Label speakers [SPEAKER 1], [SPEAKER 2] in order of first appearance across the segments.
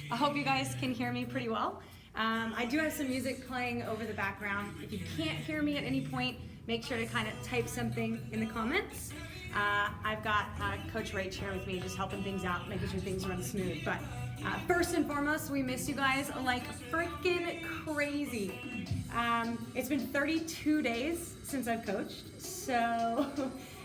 [SPEAKER 1] I hope you guys can hear me pretty well. I do have some music playing over the background. If you can't hear me at any point, make sure to kind of type something in the comments. I've got Coach Rach here with me, just helping things out, making sure things run smooth. But first and foremost, we miss you guys like freaking crazy. It's been 32 days since I've coached, so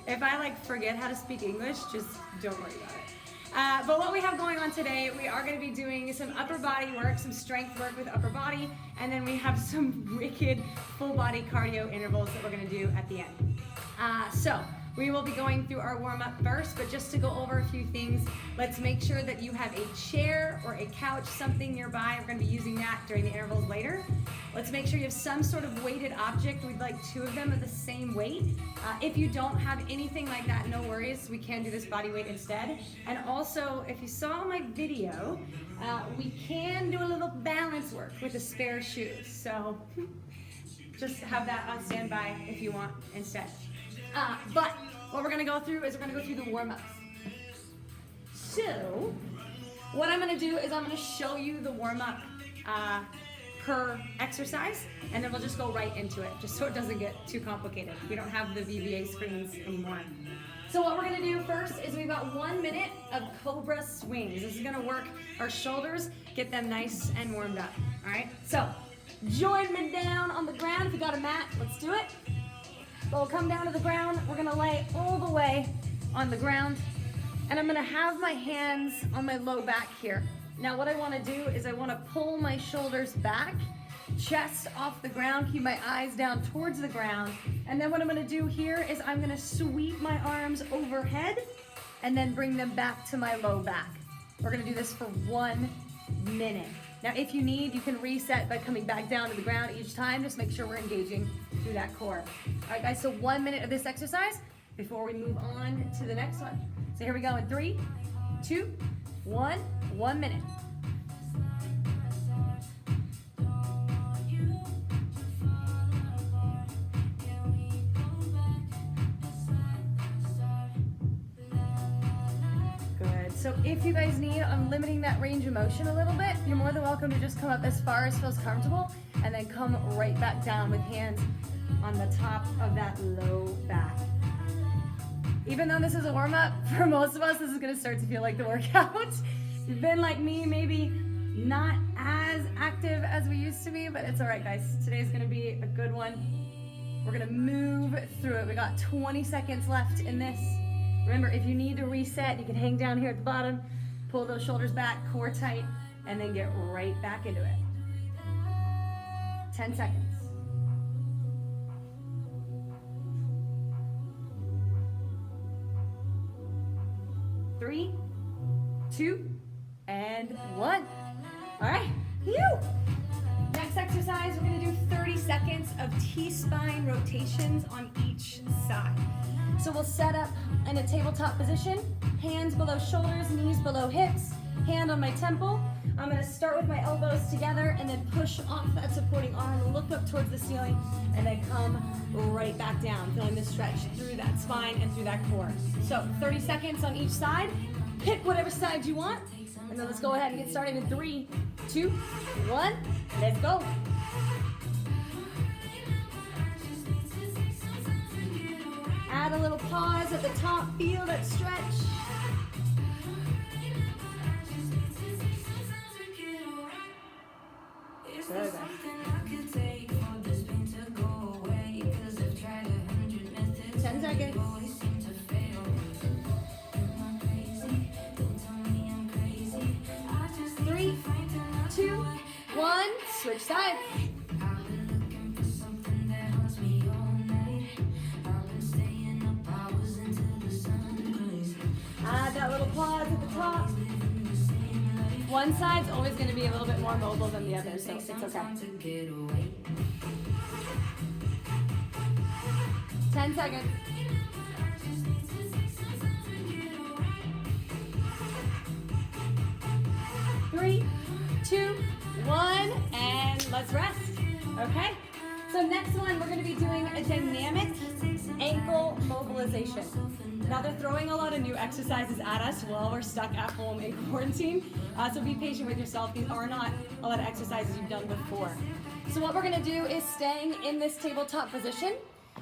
[SPEAKER 1] if I forget how to speak English, just don't worry about it. But what we have going on today, we are going to be doing some upper body work, some strength work with upper body, and then we have some wicked full body cardio intervals that we're going to do at the end. So we will be going through our warm-up first, but just to go over a few things, let's make sure that you have a chair or a couch, something nearby. We're going to be using that during the intervals later. Let's make sure you have some sort of weighted object. We'd like 2 of them of the same weight. If you don't have anything like that, no worries. We can do this body weight instead. And also, if you saw my video, we can do a little balance work with the spare shoes. So just have that on standby if you want instead. But what we're going to go through is we're going to go through the warm-ups. So what I'm going to do is I'm going to show you the warm-up per exercise, and then we'll just go right into it, just so it doesn't get too complicated. We don't have the VBA screens anymore. So what we're going to do first is we've got 1 minute of cobra swings. This is going to work our shoulders, get them nice and warmed up. All right, so join me down on the ground. If you got a mat, let's do it. We'll come down to the ground. We're gonna lay all the way on the ground, and I'm gonna have my hands on my low back here. Now what I wanna do is I wanna pull my shoulders back, chest off the ground, keep my eyes down towards the ground, and then what I'm gonna do here is I'm gonna sweep my arms overhead and then bring them back to my low back. We're gonna do this for 1 minute. Now if you need, you can reset by coming back down to the ground each time. Just make sure we're engaging through that core. All right guys, so 1 minute of this exercise before we move on to the next one. So here we go in 3, 2, 1, 1 minute. So if you guys need, I'm limiting that range of motion a little bit. You're more than welcome to just come up as far as feels comfortable and then come right back down with hands on the top of that low back. Even though this is a warm-up, for most of us, this is gonna start to feel like the workout. You've been like me, maybe not as active as we used to be, but it's all right, guys. Today's gonna be a good one. We're gonna move through it. We got 20 seconds left in this. Remember, if you need to reset, you can hang down here at the bottom, pull those shoulders back, core tight, and then get right back into it. 10 seconds. 3, 2, and 1. All right, next exercise, we're gonna do 30 seconds of T-spine rotations on each side. So we'll set up in a tabletop position, hands below shoulders, knees below hips, hand on my temple. I'm gonna start with my elbows together and then push off that supporting arm, look up towards the ceiling, and then come right back down, feeling the stretch through that spine and through that core. So 30 seconds on each side. Pick whatever side you want, and then let's go ahead and get started in 3, 2, 1, let's go. Add a little pause at the top, feel that stretch. Good. 10 seconds. 3, 2, 1, switch sides. Add that little pause at the top. One side's always going to be a little bit more mobile than the other, so it's okay. 10 seconds. 3, 2, 1, and let's rest. Okay, So next one, we're gonna be doing a dynamic ankle mobilization. Now they're throwing a lot of new exercises at us while we're stuck at home in quarantine. So be patient with yourself. These are not a lot of exercises you've done before. So what we're gonna do is staying in this tabletop position.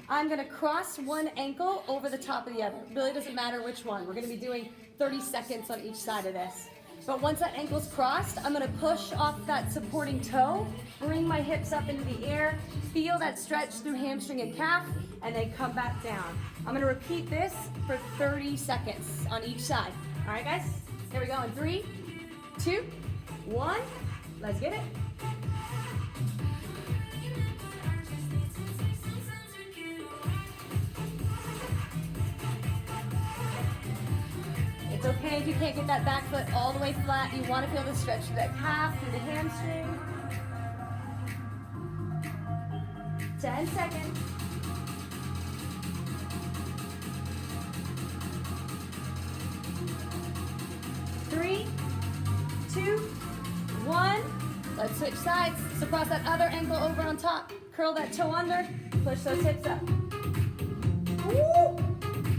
[SPEAKER 1] I'm gonna cross one ankle over the top of the other. It really doesn't matter which one. We're gonna be doing 30 seconds on each side of this. But once that ankle's crossed, I'm gonna push off that supporting toe, bring my hips up into the air, feel that stretch through hamstring and calf, and then come back down. I'm gonna repeat this for 30 seconds on each side. All right, guys? Here we go in 3, 2, 1. Let's get it. It's okay if you can't get that back foot all the way flat. You want to feel the stretch through that calf, through the hamstring. 10 seconds. 3, 2, 1. Let's switch sides. So cross that other ankle over on top. Curl that toe under. Push those hips up. Woo!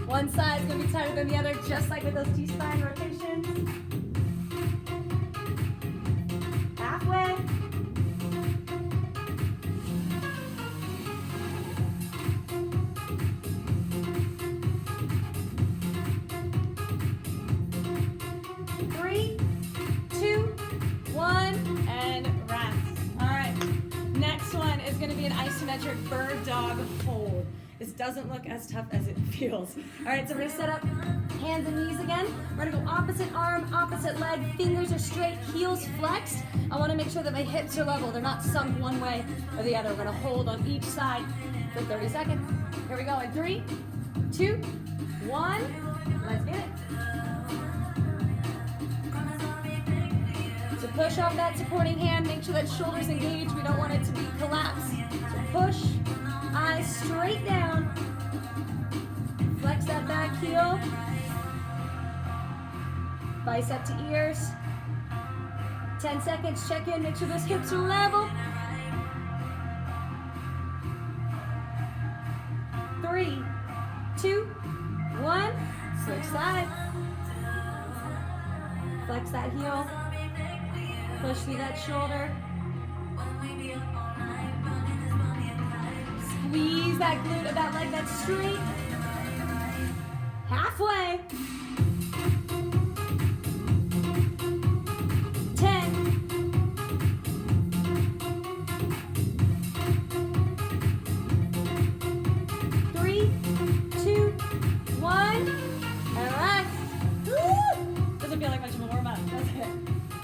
[SPEAKER 1] One side's gonna be tighter than the other, just like with those T-spine rotations. Halfway. Three, 2, 1, and rest. All right, next one is gonna be an isometric bird dog hold. This doesn't look as tough as it feels. All right, so we're gonna set up hands and knees again. We're gonna go opposite arm, opposite leg, fingers are straight, heels flexed. I wanna make sure that my hips are level. They're not sunk one way or the other. We're gonna hold on each side for 30 seconds. Here we go in 3, 2, 1. Let's get it. So push off that supporting hand. Make sure that shoulder's engaged. We don't want it to be collapsed. So push. Eyes straight down. Flex that back heel. Bicep to ears. 10 seconds, check in, make sure those hips are level. 3, 2, 1. Switch side. Flex that heel. Push through that shoulder. Squeeze that glute of that leg that's straight. Halfway. 10. 3, 2, 1. And rest. Woo! Doesn't feel like much of a warm up, does it?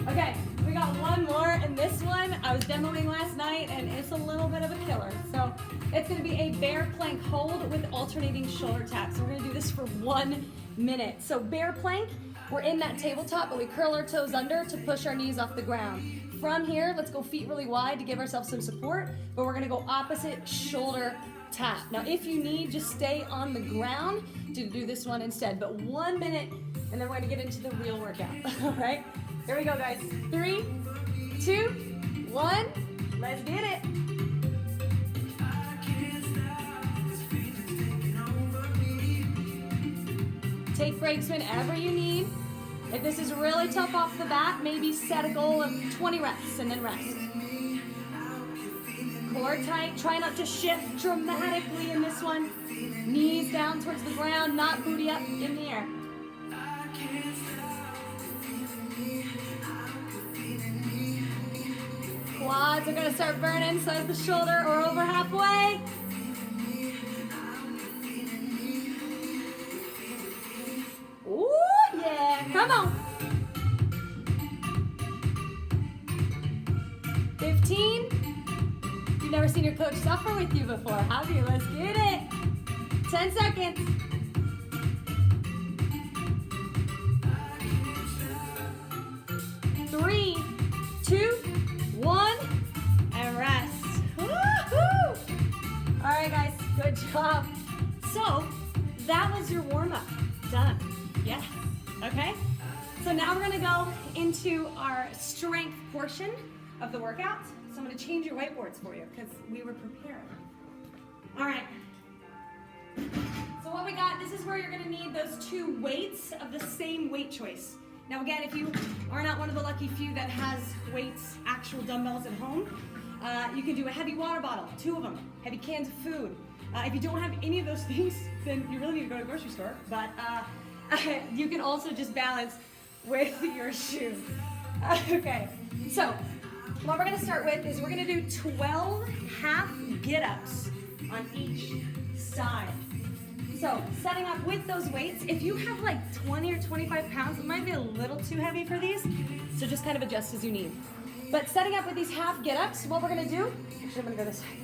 [SPEAKER 1] Okay, we got one more, and this one I was demoing last night, and it's a little bit of a killer. So it's gonna be a bear plank hold with alternating shoulder taps. We're gonna do this for 1 minute. So bear plank, we're in that tabletop, but we curl our toes under to push our knees off the ground. From here, let's go feet really wide to give ourselves some support, but we're gonna go opposite shoulder tap. Now, if you need, just stay on the ground to do this one instead, but 1 minute, and then we're gonna get into the real workout, all right? Here we go, guys. 3, 2, 1, let's get it. Take breaks whenever you need. If this is really tough off the bat, maybe set a goal of 20 reps and then rest. Core tight, try not to shift dramatically in this one. Knees down towards the ground, not booty up in the air. Quads are gonna start burning, so is the shoulder, or over halfway. Ooh, yeah, come on. 15. You've never seen your coach suffer with you before, have you? Let's get it. 10 seconds. 3, 2, 1, and rest. Woo-hoo! All right, guys, good job. So that was your warm-up. Done. Yes. Okay. So now we're gonna go into our strength portion of the workout. So I'm gonna change your whiteboards for you because we were preparing. All right. So what we got, this is where you're gonna need those 2 weights of the same weight choice. Now again, if you are not one of the lucky few that has weights, actual dumbbells at home, you can do a heavy water bottle, 2 of them, heavy cans of food. If you don't have any of those things, then you really need to go to the grocery store. But you can also just balance with your shoe. Okay, so what we're gonna start with is we're gonna do 12 half get-ups on each side. So setting up with those weights, if you have like 20 or 25 pounds, it might be a little too heavy for these, so just kind of adjust as you need. But setting up with these half get-ups, what we're gonna do, actually I'm gonna go this way.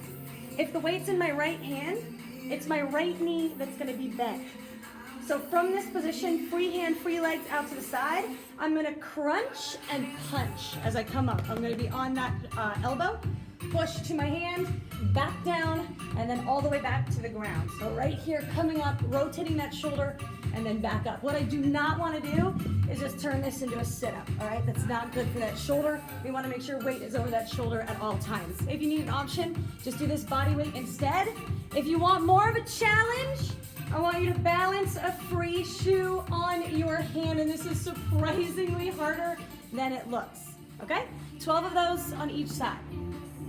[SPEAKER 1] If the weight's in my right hand, it's my right knee that's gonna be bent. So from this position, free hand, free legs out to the side, I'm gonna crunch and punch as I come up. I'm gonna be on that elbow, push to my hand, back down, and then all the way back to the ground. So right here, coming up, rotating that shoulder, and then back up. What I do not wanna do is just turn this into a sit-up, all right? That's not good for that shoulder. We wanna make sure weight is over that shoulder at all times. If you need an option, just do this body weight instead. If you want more of a challenge, I want you to balance a free shoe on your hand, and this is surprisingly harder than it looks, okay? 12 of those on each side.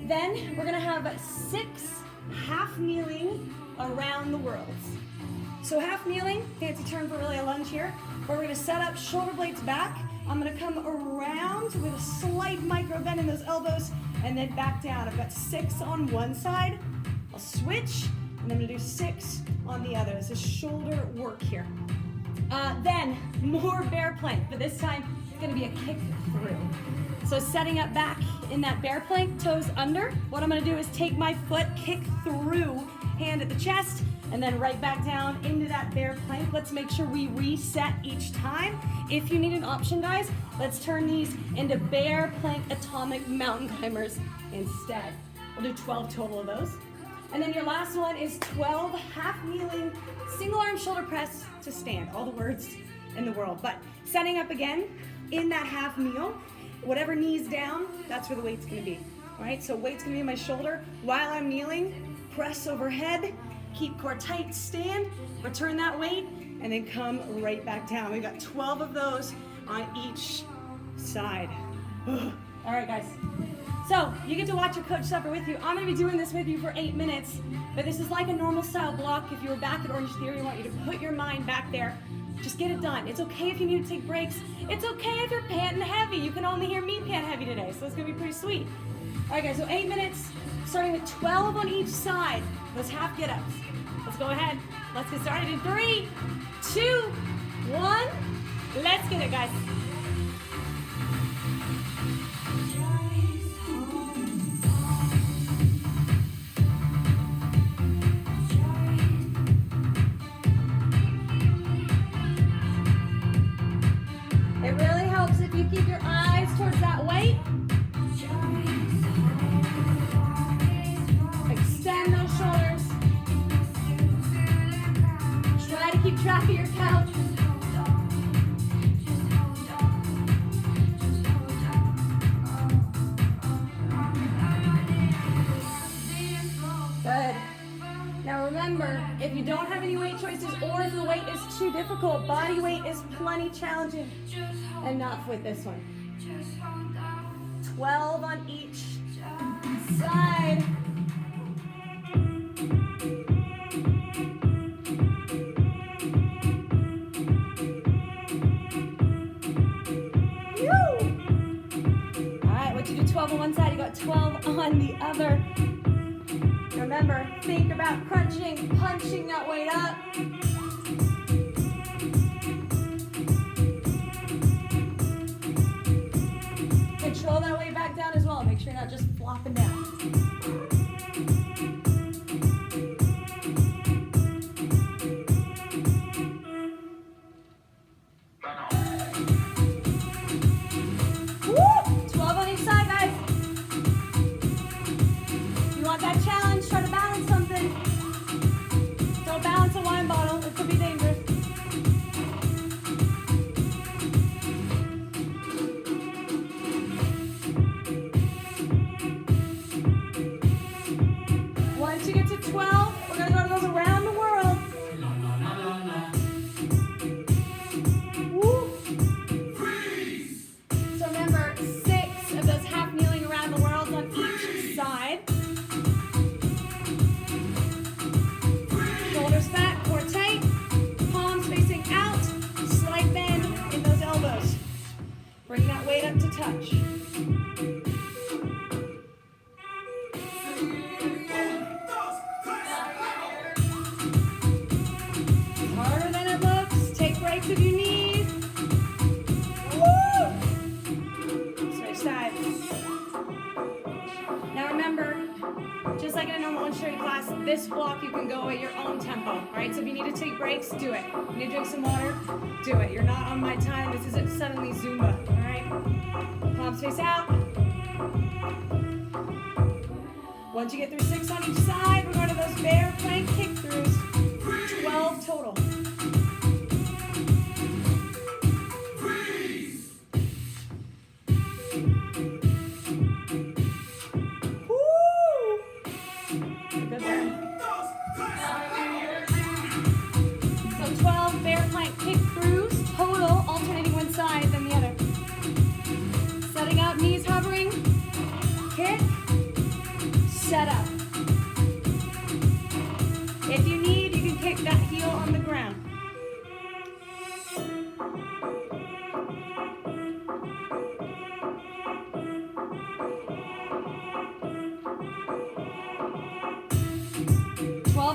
[SPEAKER 1] Then we're gonna have 6 half kneeling around the world. So half kneeling, fancy term for really a lunge here, where we're gonna set up shoulder blades back. I'm gonna come around with a slight micro bend in those elbows and then back down. I've got 6 on one side. I'll switch and I'm gonna do 6 on the other. This is shoulder work here. Then more bear plank, but this time it's gonna be a kick through. So setting up back in that bear plank, toes under. What I'm gonna do is take my foot, kick through, hand at the chest, and then right back down into that bear plank. Let's make sure we reset each time. If you need an option, guys, let's turn these into bear plank atomic mountain climbers instead. We'll do 12 total of those. And then your last one is 12 half kneeling, single arm shoulder press to stand. All the words in the world. But setting up again in that half kneel, whatever knee's down, that's where the weight's gonna be. All right, so weight's gonna be in my shoulder. While I'm kneeling, press overhead, keep core tight, stand, return that weight, and then come right back down. We've got 12 of those on each side. All right, guys. So you get to watch your coach suffer with you. I'm gonna be doing this with you for 8 minutes, but this is like a normal style block. If you were back at Orange Theory, I want you to put your mind back there. Just get it done. It's okay if you need to take breaks. It's okay if you're panting heavy. You can only hear me pant heavy today, so it's gonna be pretty sweet. All right, guys, so 8 minutes, starting with 12 on each side. Those half get-ups. Let's go ahead. Let's get started in 3, 2, 1. Let's get it, guys. It really helps if you keep your eyes towards that weight. Extend those shoulders. Try to keep track of your count. Good. Now remember, if you don't have any weight choices or if the weight is too difficult, body weight is plenty challenging. Enough with this one. 12 on each side. Alright, you do 12 on one side, you got 12 on the other. Remember, think about crunching, punching that weight up. Control that weight back down as well. Make sure you're not just flopping down. Woo! 12 on each side, guys. You want that challenge? Try to balance something. Don't balance a wine bottle. It could be dangerous. touch. Harder than it looks. Take breaks if you need. Woo! Switch sides. Now remember, just like in a normal instructor class, this block you can go at your own tempo, right? So if you need to take breaks, do it. You need to drink some water, do it. You're not on my time. This isn't suddenly Zumba, all right? Palms face out. Once you get through 6 on each side, we're going to those bear plank kick throughs. 12 total. Set up. If you need, you can kick that heel on the ground.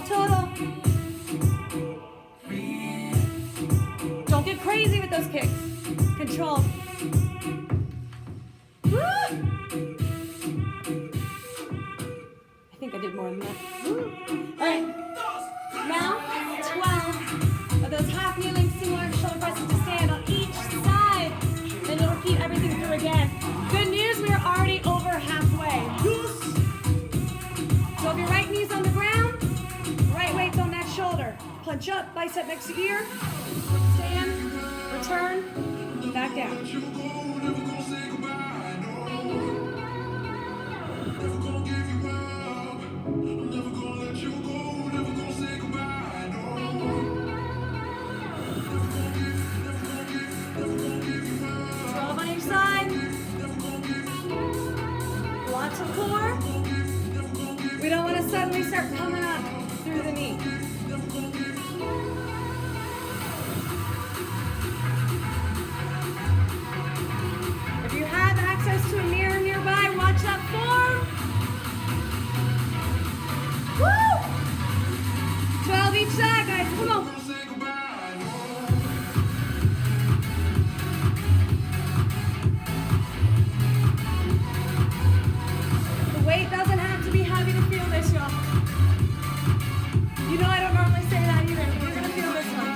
[SPEAKER 1] Total. Don't get crazy with those kicks. Control. Woo! I think I did more than that. Woo! All right. Now, 12 of those half kneeling single shoulder presses to stand on each side. Then you'll repeat everything through again. Good news, we are already over halfway. So if your right knee's on the ground, right weight's on that shoulder. Punch up, bicep next to ear. Stand, return, back down. We don't want to suddenly start coming up through the knee. If you have access to a mirror nearby, watch that form. Woo! 12 each side, guys. Come on. Weight doesn't have to be heavy to feel this, y'all. You know I don't normally say that either, but you're gonna feel this one.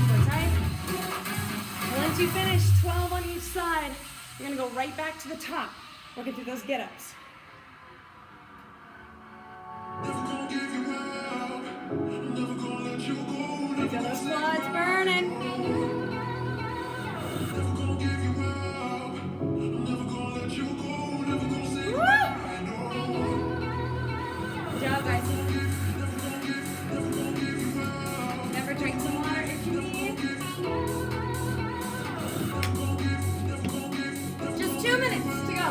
[SPEAKER 1] So tight. Once you finish 12 on each side, you're gonna go right back to the top, working through those get-ups. Feel those quads burning. Woo! Good job, guys. Remember, drink some water if you need. Just 2 minutes to go.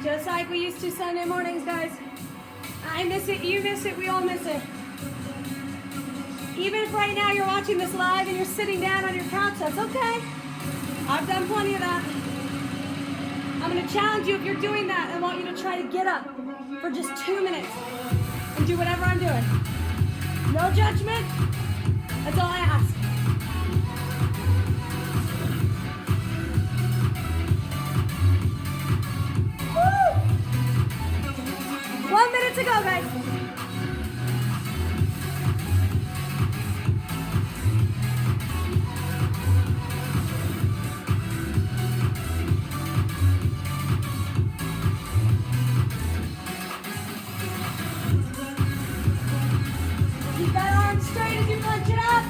[SPEAKER 1] Just like we used to Sunday mornings, guys. I miss it, you miss it, we all miss it. Even if right now you're watching this live and you're sitting down on your couch, that's okay. I've done plenty of that. I'm gonna challenge you if you're doing that. I want you to try to get up for just 2 minutes and do whatever I'm doing. No judgment, that's all I ask. Woo! 1 minute to go, guys. Keep that arm straight as you punch it up.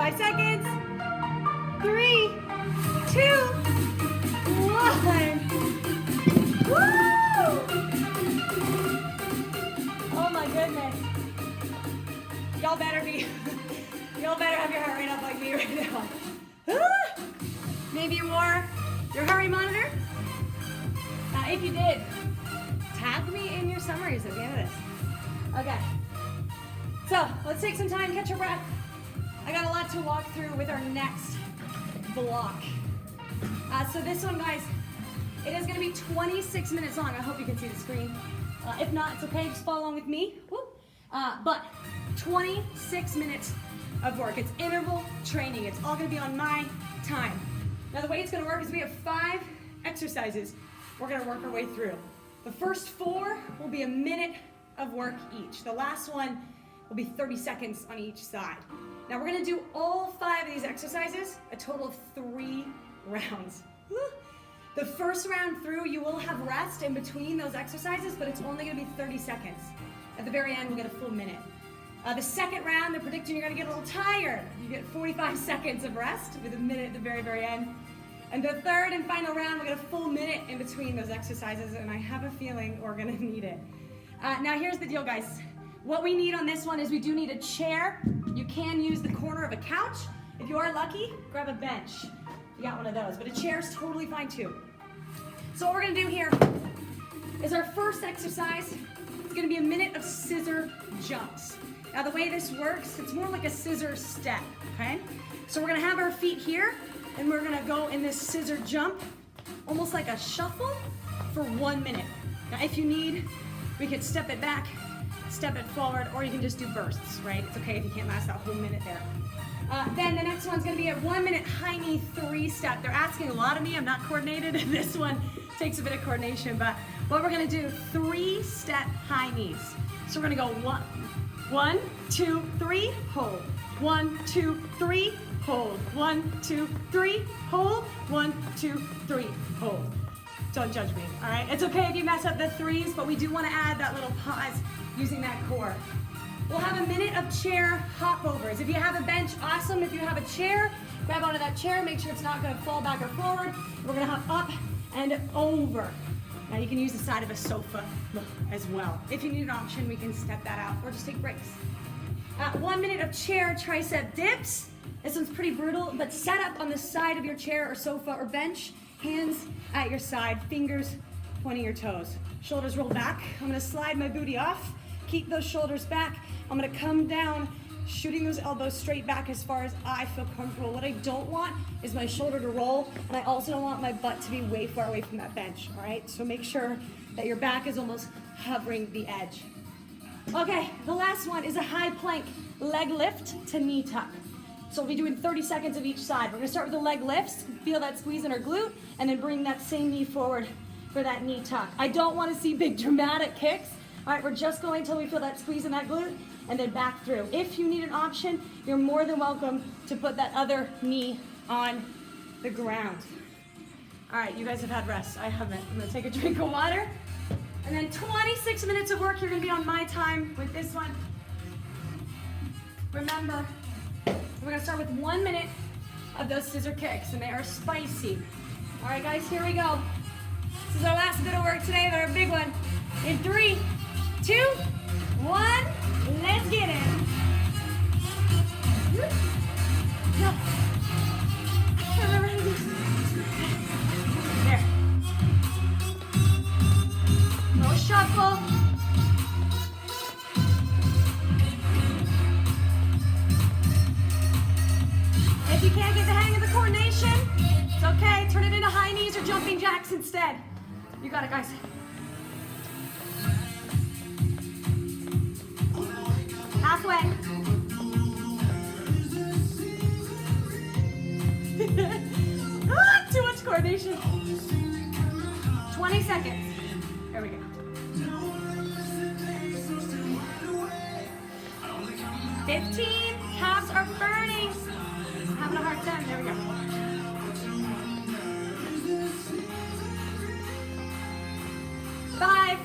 [SPEAKER 1] 5 seconds. 3, 2, 1. Woo! Oh my goodness. Y'all better have your heart rate up like me right now. Maybe you wore your heart rate monitor? If you did, tag me in your summaries at the end of this. Okay. So let's take some time, catch your breath. I got a lot to walk through with our next block. So this one, guys, it is gonna be 26 minutes long. I hope you can see the screen. If not, it's okay, just follow along with me. But 26 minutes of work. It's interval training. It's all gonna be on my time. Now the way it's gonna work is we have 5 exercises we're gonna work our way through. The first 4 will be a minute of work each. The last one will be 30 seconds on each side. Now we're gonna do all 5 of these exercises, a total of 3 rounds. The first round through, you will have rest in between those exercises, but it's only gonna be 30 seconds. At the very end, we'll get a full minute. The second round, they're predicting you're gonna get a little tired. You get 45 seconds of rest with a minute at the very, very end. And the third and final round, we'll get a full minute in between those exercises, and I have a feeling we're gonna need it. Now here's the deal, guys. What we need on this one is we do need a chair. You can use the corner of a couch. If you are lucky, grab a bench. You got one of those, but a chair is totally fine too. So what we're gonna do here is our first exercise. It's gonna be a minute of scissor jumps. Now the way this works, it's more like a scissor step, okay? So we're gonna have our feet here, and we're gonna go in this scissor jump, almost like a shuffle for 1 minute. Now if you need, we could step it back, step it forward, or you can just do bursts, right? It's okay if you can't last that whole minute there. Then the next one's gonna be a 1 minute high knee 3-step. They're asking a lot of me, I'm not coordinated. This one takes a bit of coordination, but what we're gonna do, 3-step high knees. So we're gonna go 1, 2, 3, hold. 1, 2, 3, hold. 1, 2, 3, hold. 1, 2, 3, hold. Don't judge me, all right? It's okay if you mess up the 3s, but we do wanna add that little pause using that core. We'll have a minute of chair hop overs. If you have a bench, awesome. If you have a chair, grab onto that chair, make sure it's not gonna fall back or forward. We're gonna hop up and over. Now you can use the side of a sofa as well. If you need an option, we can step that out or just take breaks. 1 minute of chair tricep dips. This one's pretty brutal, but set up on the side of your chair or sofa or bench, hands at your side, fingers pointing your toes. Shoulders roll back. I'm gonna slide my booty off, keep those shoulders back. I'm gonna come down, shooting those elbows straight back as far as I feel comfortable. What I don't want is my shoulder to roll, and I also don't want my butt to be way far away from that bench, all right? So make sure that your back is almost hovering the edge. Okay, the last one is a high plank leg lift to knee tuck. So we'll be doing 30 seconds of each side. We're gonna start with the leg lifts, feel that squeeze in our glute, and then bring that same knee forward for that knee tuck. I don't wanna see big dramatic kicks. All right, we're just going until we feel that squeeze in that glute, and then back through. If you need an option, you're more than welcome to put that other knee on the ground. All right, you guys have had rest. I haven't. I'm gonna take a drink of water. And then 26 minutes of work, you're gonna be on my time with this one. Remember, we're gonna start with 1 minute of those scissor kicks, and they are spicy. All right, guys, here we go. This is our last bit of work today, but our big one. In 3, 2, 1, let's get it. No. I can't remember how to do this. There. No shuffle. If you can't get the hang of the coordination, it's okay. Turn it into high knees or jumping jacks instead. You got it, guys. Halfway. Too much coordination. 20 seconds. There we go. 15. Calves are burning. Having a hard time. There we go. 5,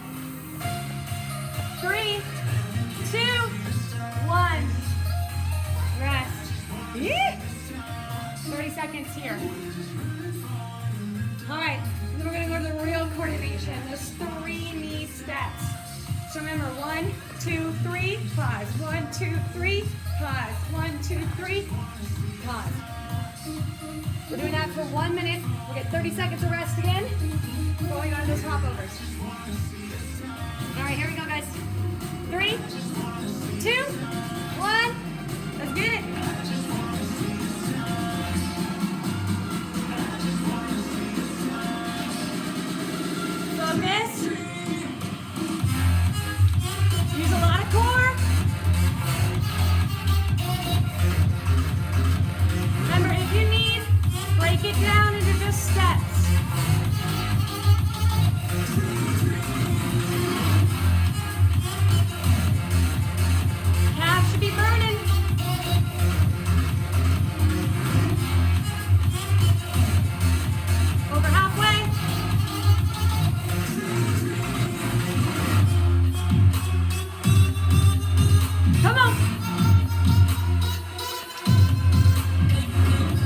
[SPEAKER 1] 3, 2, 1. Rest. Yeah. 30 seconds here. All right, and then we're gonna go to the real coordination. Those 3 knee steps. So remember, 1, 2, 3, pause. 1, 2, 3, pause. 1, 2, 3, pause. We're doing that for 1 minute. We'll get 30 seconds of rest again. Going on those hopovers. All right, here we go, guys. 3, 2, 1. Let's get it. Focus. Use a lot of core. Remember, if you need, break it down into just steps. Calves should be burning. Over halfway. Come on.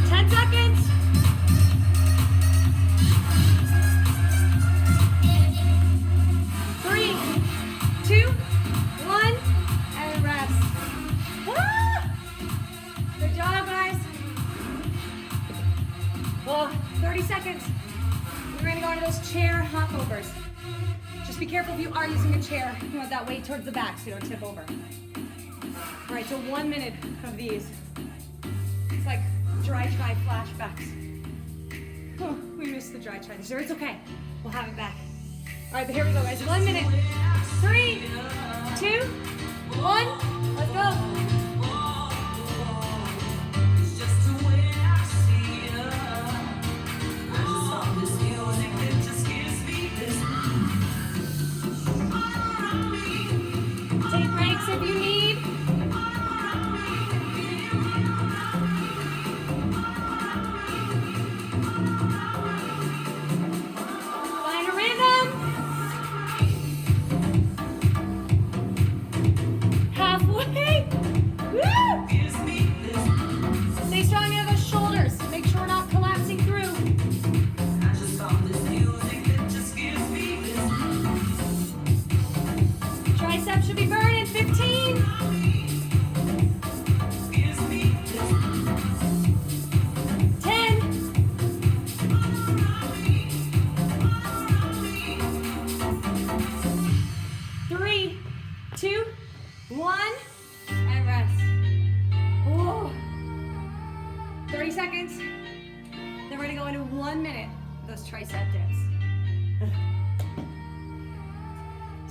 [SPEAKER 1] 10 seconds. 3, 2, 1, and rest. Woo! Good job, guys. Well, 30 seconds. We're gonna go into those chair hopovers. Just be careful if you are using a chair. You want that weight towards the back so you don't tip over. All right, so 1 minute of these. It's like dry try flashbacks. Oh, we missed the dry try. It's okay. We'll have it back. All right, but here we go, guys. 1 minute. 3, 2, 1. Let's go. Take breaks if you need. Find a rhythm. Halfway. Woo! Stay strong in those shoulders. Make sure we're not collapsing through. Triceps should be burning. 15. 10. 3, 2, 1, and rest. Whoa. 30 seconds. Then we're gonna go into 1 minute of those tricep dips.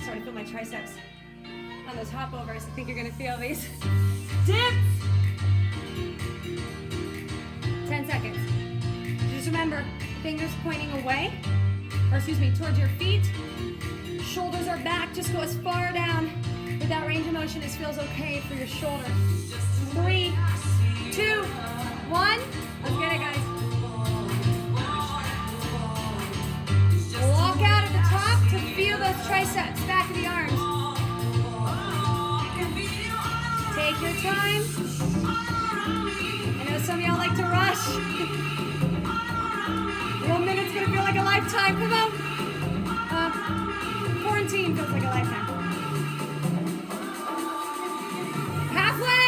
[SPEAKER 1] Starting to feel my triceps on those hopovers. I think you're gonna feel these dips. 10 seconds. Just remember, fingers pointing away, or excuse me, towards your feet. Shoulders are back, just go as far down with that range of motion as feels okay for your shoulder. 3, 2, 1. Let's get it, guys. Walk out at the top to feel those triceps, back of the arms. Take your time. I know some of y'all like to rush. 1 minute's gonna feel like a lifetime. Come on. Quarantine feels like a lifetime. Halfway.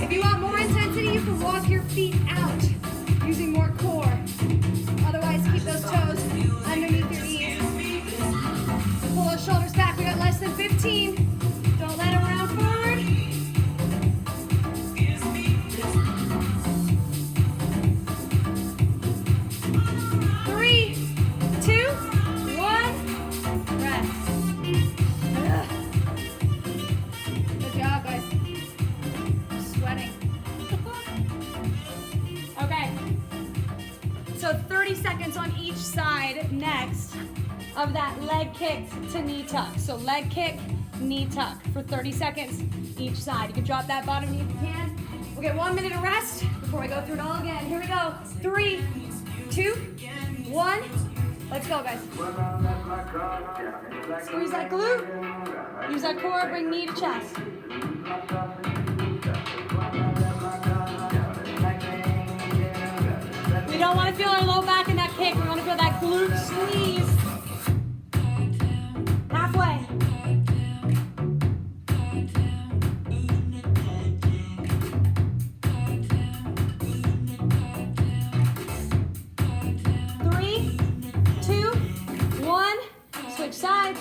[SPEAKER 1] If you want more intensity, you can walk your feet out using more core. Otherwise, keep those toes underneath your knees. Pull those shoulders back. We got less than 15. Don't let them round forward. 3, 2, 1. Rest. Good job, guys. I'm sweating. Okay. So 30 seconds on each side next of that leg kick to knee tuck. So leg kick, knee tuck for 30 seconds each side. You can drop that bottom knee if you can. We'll get 1 minute of rest before we go through it all again. Here we go. 3, 2, 1. Let's go, guys. Squeeze that glute. Use that core, bring knee to chest. We don't want to feel our low back in that kick. We want to feel that glute squeeze. Halfway. Side,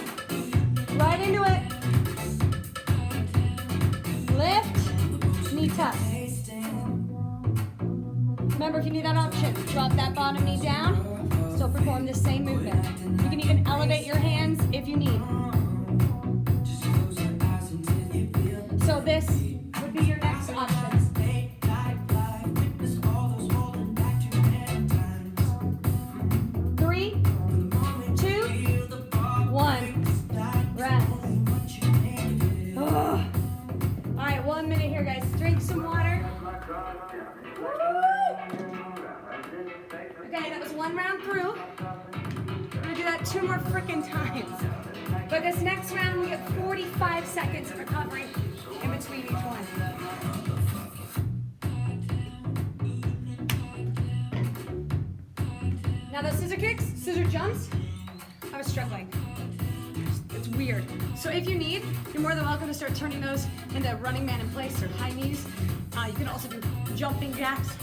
[SPEAKER 1] right into it. Lift, knee tuck. Remember, if you need that option, drop that bottom knee down, still perform the same movement. You can even elevate your hands if you need. So this would be your next option. 3, 2, 1. Rest. Oh. All right, 1 minute here, guys. Drink some water. Okay, that was 1 round through. We're gonna do that 2 more freaking times. But this next round, we get 45 seconds of recovery in between each one. Now those scissor kicks, scissor jumps, I was struggling. It's weird. So if you need, you're more than welcome to start turning those into running man in place or high knees. You can also do jumping jacks,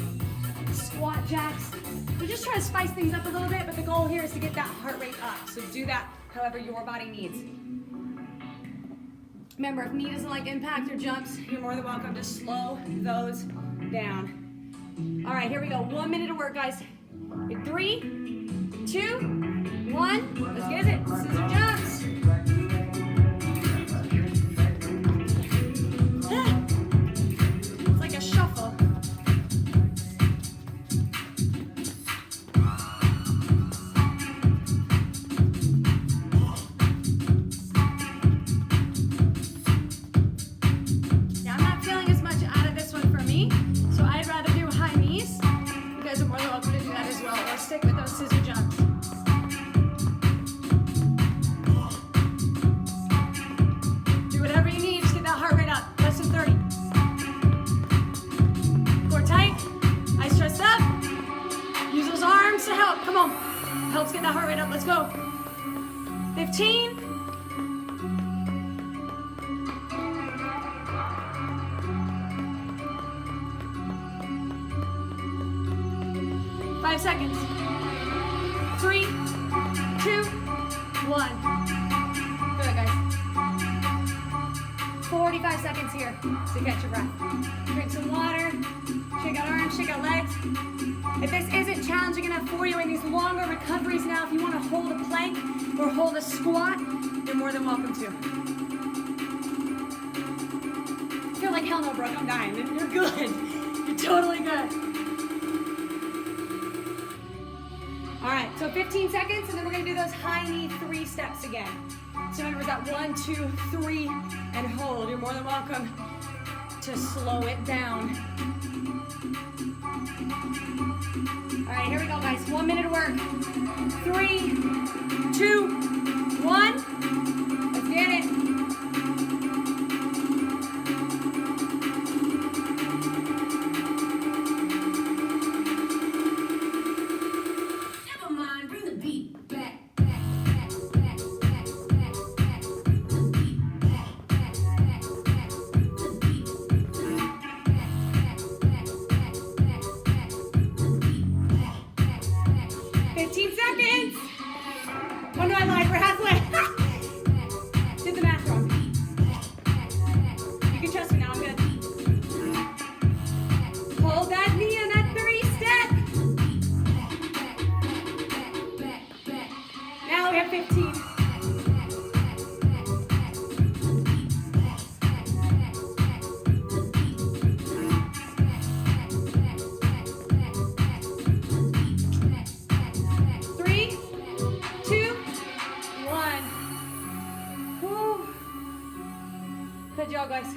[SPEAKER 1] squat jacks. You just try to spice things up a little bit, but the goal here is to get that heart rate up. So do that however your body needs. Remember, if knee doesn't like impact or jumps, you're more than welcome to slow those down. All right, here we go. 1 minute of work, guys. In 3, 2, 1. Let's get it. Scissor jumps. It's like a shuffle. Now I'm not feeling as much out of this one for me, so I'd rather do high knees. You guys are more than welcome to do that as well, or stick with those scissor jumps. Do whatever you need, just get that heart rate up. Less than 30. Core tight, eyes trust up. Use those arms to help. Come on. Helps get that heart rate up. Let's go. 15. 5 seconds. 3, 2, 1. Good, guys. 45 seconds here to catch your breath. Drink some water. Shake out arms, shake out legs. If this isn't challenging enough for you in these longer recoveries now, if you want to hold a plank or hold a squat, you're more than welcome to. I feel like hell no, Brooke, I'm dying. You're good. You're totally good. All right, so 15 seconds, and then we're gonna do those high knee 3 steps again. So remember that 1, 2, 3, and hold. You're more than welcome to slow it down. All right, here we go, guys. 1 minute of work. 3, 2, 1. Let's get it. Good job, guys.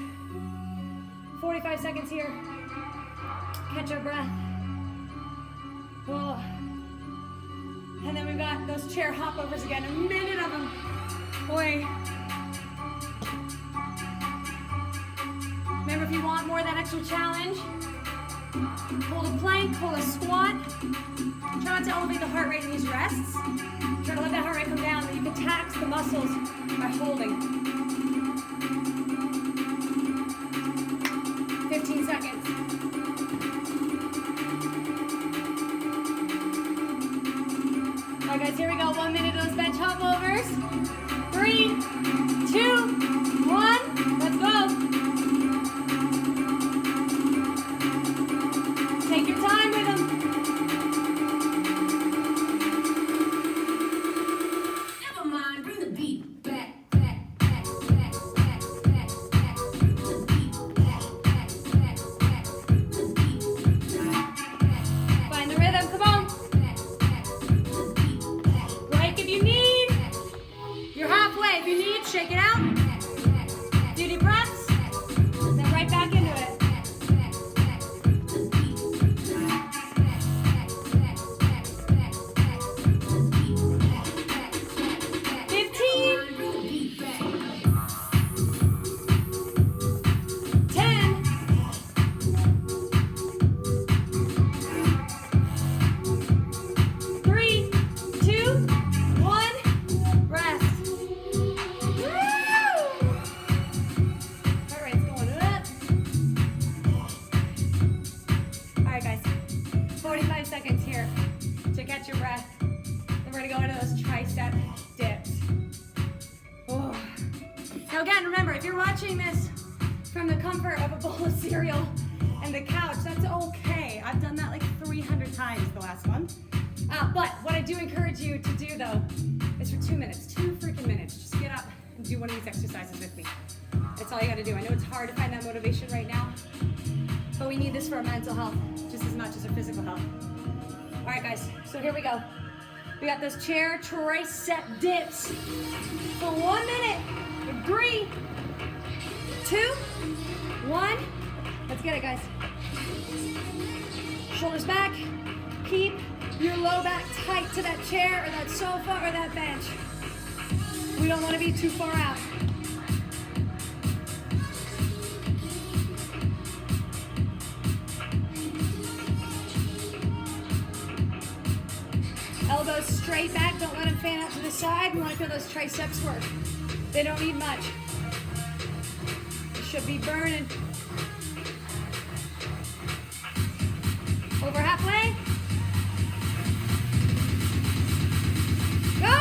[SPEAKER 1] 45 seconds here. Catch our breath. Oh. And then we've got those those chair hopovers again, a minute of them. Boy. Remember, if you want more of that extra challenge, hold a plank, hold a squat. Try not to elevate the heart rate in these rests. Try to let that heart rate come down, but you can tax the muscles by holding. 15 seconds. All right, guys, here we go. 1 minute of those bench hopovers. 3, 2, 1. Let's go. Take your time with them.
[SPEAKER 2] Never mind, bring the beat back, back, back, back, back, back, back. Bring the beat back, back, back, back. Bring the beat back, back, back.
[SPEAKER 1] Find the rhythm, come on. Break if you need. You're halfway. If you need, shake it out. Do deep breaths. Then right back into it. 3, 2, 1, rest. Woo! Heart rate's going up. All right, guys, 45 seconds here to catch your breath. Then we're gonna go into those tricep dips. Oh. Now again, remember, if you're watching this from the comfort of a bowl of cereal and the couch, that's okay. I've done that like 300 times the last month. But what I do encourage you to do though is for 2 minutes, 2 freaking minutes. Just get up and do one of these exercises with me. That's all you gotta do. I know it's hard to find that motivation right now, but we need this for our mental health just as much as our physical health. All right, guys, so here we go. We got those chair tricep dips for 1 minute. 3, 2, 1. Let's get it, guys. Shoulders back. Keep your low back tight to that chair or that sofa or that bench. We don't want to be too far out. Elbows straight back. Don't let them fan out to the side. We want to feel those triceps work. They don't need much. You should be burning. Over halfway. Go!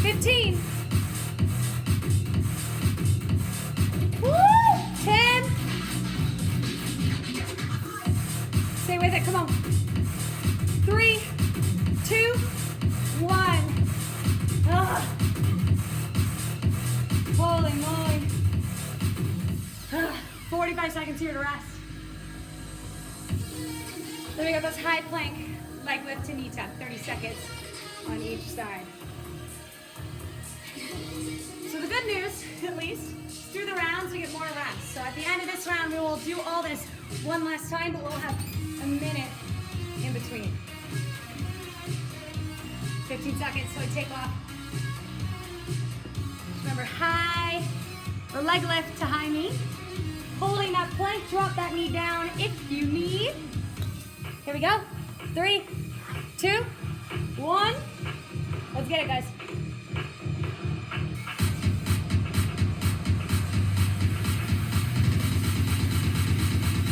[SPEAKER 1] $15. Woo! 10. Stay with it, come on. 3, 2, 1. Ugh. Holy moly. 45 seconds here to rest. Then we got those high plank leg lift to knee tuck, 30 seconds on each side. So the good news, at least, through the rounds we get more reps. So at the end of this round we will do all this one last time, but we'll have a minute in between. 15 seconds, so we take off. Remember, high or leg lift to high knee. Holding that plank, drop that knee down if you need. Here we go. 3, 2, 1. Let's get it, guys.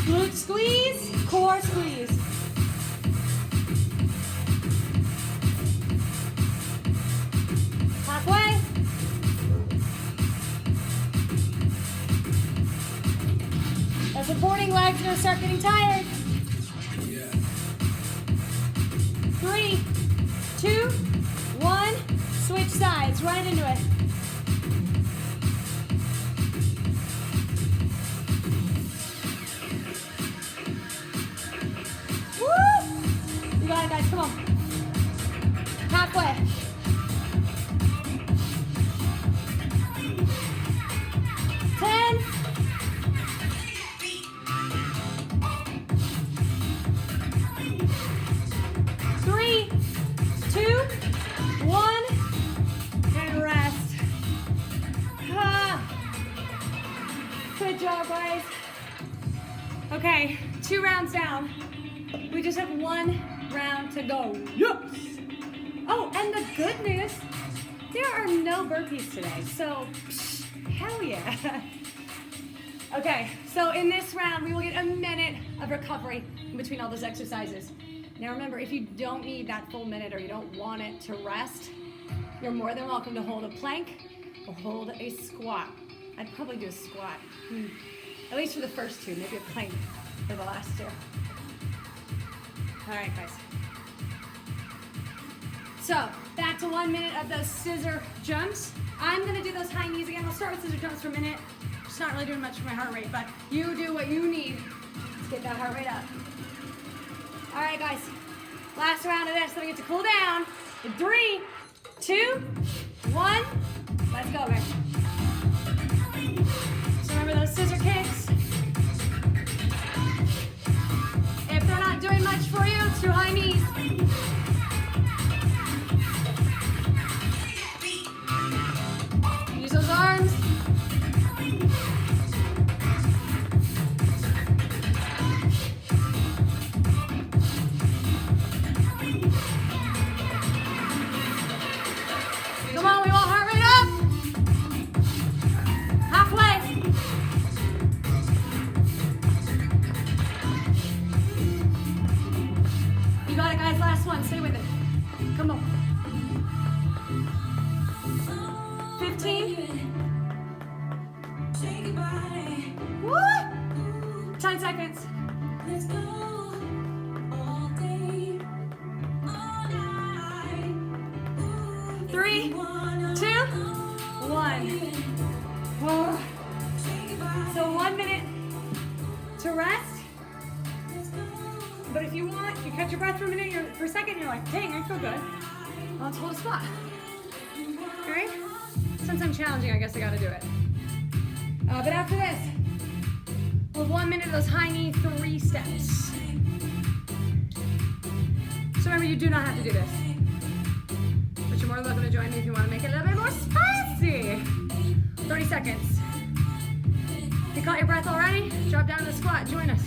[SPEAKER 1] Glute squeeze, core squeeze. Halfway. The supporting legs are gonna start getting tired. 3, 2, 1. Switch sides, right into it. Woo! You got it, guys, come on. Halfway. 10. Good job, guys. Okay, 2 rounds down. We just have 1 round to go. Yes! Oh, and the good news, there are no burpees today, so hell yeah. Okay, so in this round, we will get a minute of recovery in between all those exercises. Now remember, if you don't need that full minute or you don't want it to rest, you're more than welcome to hold a plank or hold a squat. I'd probably do a squat, at least for the first 2, maybe a plank for the last 2. All right, guys. So, back to 1 minute of those scissor jumps. I'm gonna do those high knees again. I'll start with scissor jumps for a minute. Just not really doing much for my heart rate, but you do what you need to get that heart rate up. All right, guys. Last round of this, then we get to cool down. In 3, 2, 1. Let's go, guys. So remember those scissor kicks. If they're not doing much for you, it's your high knees. Use those arms. Come on, we want heart rate up. Halfway. You got it, guys. Last one. Stay with it. Come on. 15. Woo! 10 seconds.
[SPEAKER 2] Let's go all day, all night.
[SPEAKER 1] 3, 2, 1. Oh. So 1 minute to rest. But if you want, you catch your breath for a minute, for a second, you're like, dang, I feel good. Well, let's hold a spot. All right? Since I'm challenging, I guess I gotta do it. But after this, we'll have 1 minute of those high knee 3 steps. So remember, you do not have to do this. But you're more than welcome to join me if you want to make it a little bit more spicy. 30 seconds. If you caught your breath already, drop down to the squat. Join us.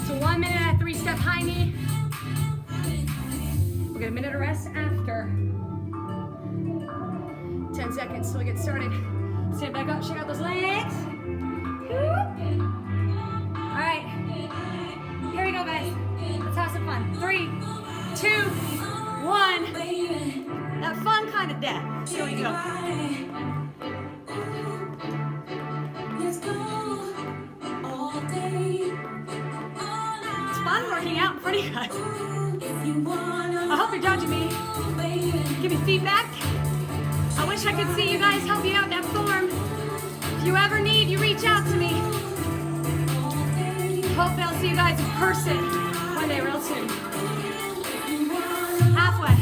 [SPEAKER 1] So 1 minute at 3-step high knee. We'll get a minute of rest after. 10 seconds till we get started. Stand back up, shake out those legs. All right, here we go, guys. Let's have some fun. 3, 2, 1. That fun kind of death. Here we go.
[SPEAKER 2] Let's go all day, all night.
[SPEAKER 1] It's fun working out in front of you guys.
[SPEAKER 2] If you wanna,
[SPEAKER 1] I hope you're judging me.
[SPEAKER 2] baby.
[SPEAKER 1] Give me feedback. I wish I could see you guys help you out in that form. If you ever need, you reach out to me. Hope I'll see you guys in person one day real soon. Halfway.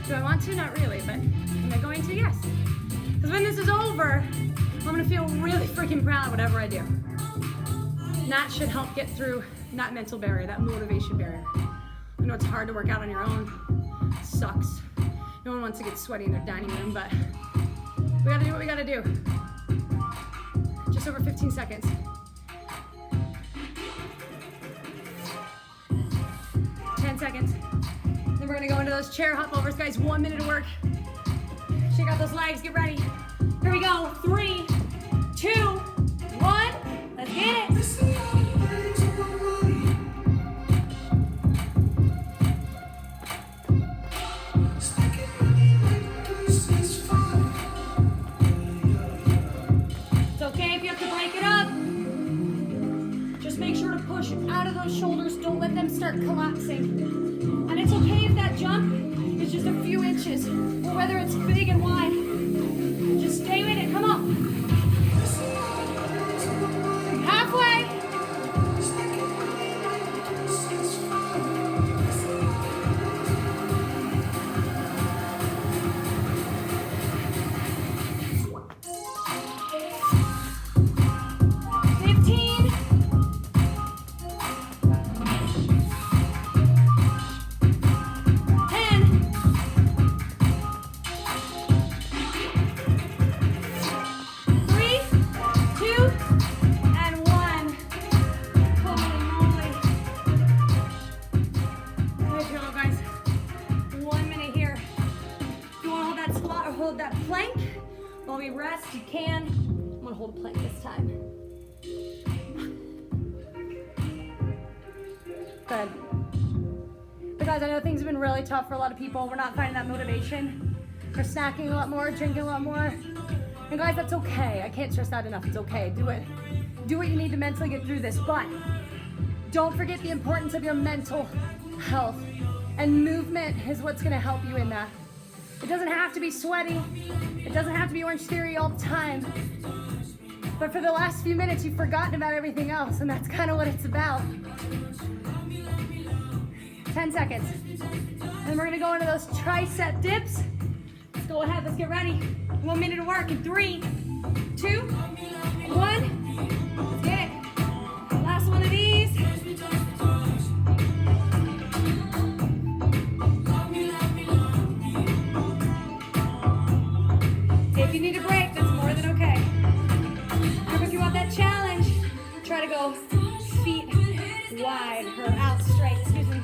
[SPEAKER 1] Do I want to? Not really, but am I going to? Yes. Because when this is over, I'm going to feel really freaking proud of whatever I do. And that should help get through that mental barrier, that motivation barrier. I know it's hard to work out on your own. It sucks. No one wants to get sweaty in their dining room, but we got to do what we got to do. Just over 15 seconds. 10 seconds. Then we're gonna go into those chair hop overs, guys. 1 minute of work. Shake out those legs, get ready. Here we go. 3, 2, 1. Let's get it. push out of those shoulders. Don't let them start collapsing. And it's okay if that jump is just a few inches, or whether it's big and wide. Just stay with it. Come on. Halfway. 15. 10. 3, 2, and 1. Holy moly. Good job, guys. 1 minute here. If you want to hold that squat or hold that plank while we rest, you can. I'm going to hold a plank this time. Good. But guys, I know things have been really tough for a lot of people. We're not finding that motivation. We're snacking a lot more, drinking a lot more. And guys, that's okay. I can't stress that enough. It's okay. Do it. Do what you need to mentally get through this. But don't forget the importance of your mental health. And movement is what's going to help you in that. It doesn't have to be sweaty. It doesn't have to be Orange Theory all the time. But for the last few minutes, you've forgotten about everything else. And that's kind of what it's about. 10 seconds. And we're going to go into those tricep dips. Let's go ahead. Let's get ready. 1 minute of work in 3, 2, 1. Let's get it. Last one of these. If you need a break, that's more than okay. Remember, if you want that challenge, try to go feet wide or out straight. Excuse me.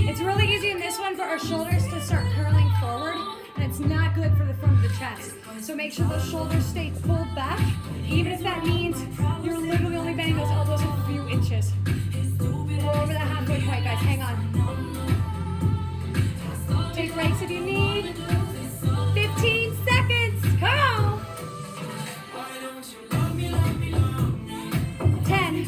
[SPEAKER 1] It's really easy in this one for our shoulders to start curling forward, and it's not good for the front of the chest. So make sure those shoulders stay pulled back, even if that means you're literally only bending those elbows a few inches. We're over that halfway point, guys. Hang on. Take breaks if you need. 15 seconds. Come on. 10.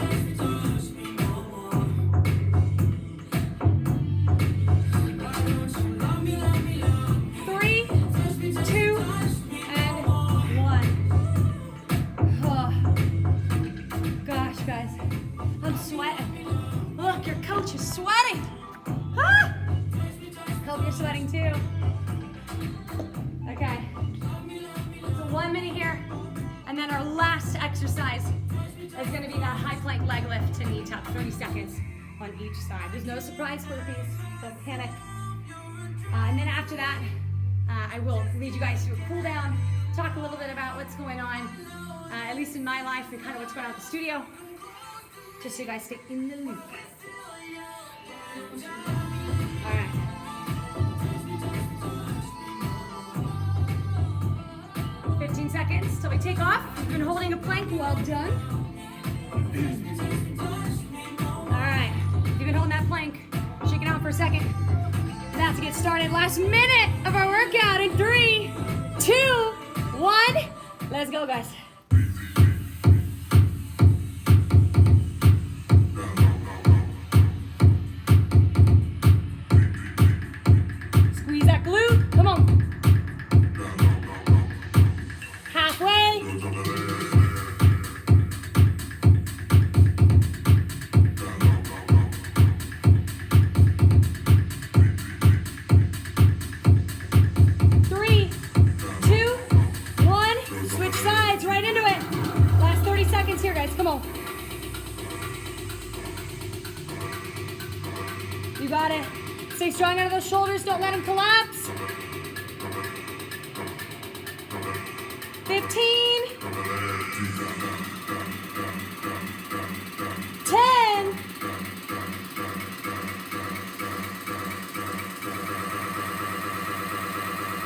[SPEAKER 1] 3, 2, and 1. Oh. Gosh, guys. I'm sweating. Look, your coach is sweating. Ah! Hope you're sweating too. Okay. So 1 minute here, and then our last exercise is going to be that high plank leg lift to knee tuck, 30 seconds on each side. There's no surprise burpees, don't panic. And then after that, I will lead you guys through a cool down, talk a little bit about what's going on, at least in my life, and kind of what's going on at the studio, just so you guys stay in the loop. All right. Seconds till we take off. You've been holding a plank, well done. All right, you've been holding that plank. Shake it out for a second. About to get started. Last minute of our workout in 3, 2, 1. Let's go, guys. Squeeze that glute. Come on. Halfway. 3, 2, 1. Switch sides right into it. Last 30 seconds here, guys. Come on. You got it. Stay strong out of those shoulders. Don't let them collapse. 15. 10.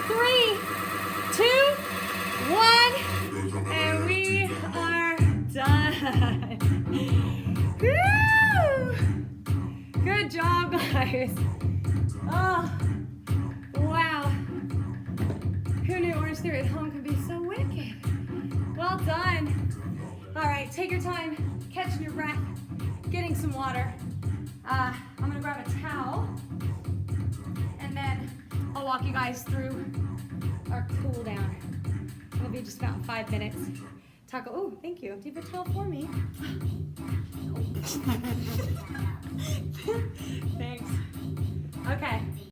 [SPEAKER 1] 3, 2, 1. And we are done. Woo! Good job, guys. Oh, wow. Who knew Orange Theory at home could be so wicked? take your time, catching your breath, getting some water. I'm gonna grab a towel, and then I'll walk you guys through our cool down. It'll be just about 5 minutes. Taco, oh, thank you. Do you have a towel for me? Thanks. Okay.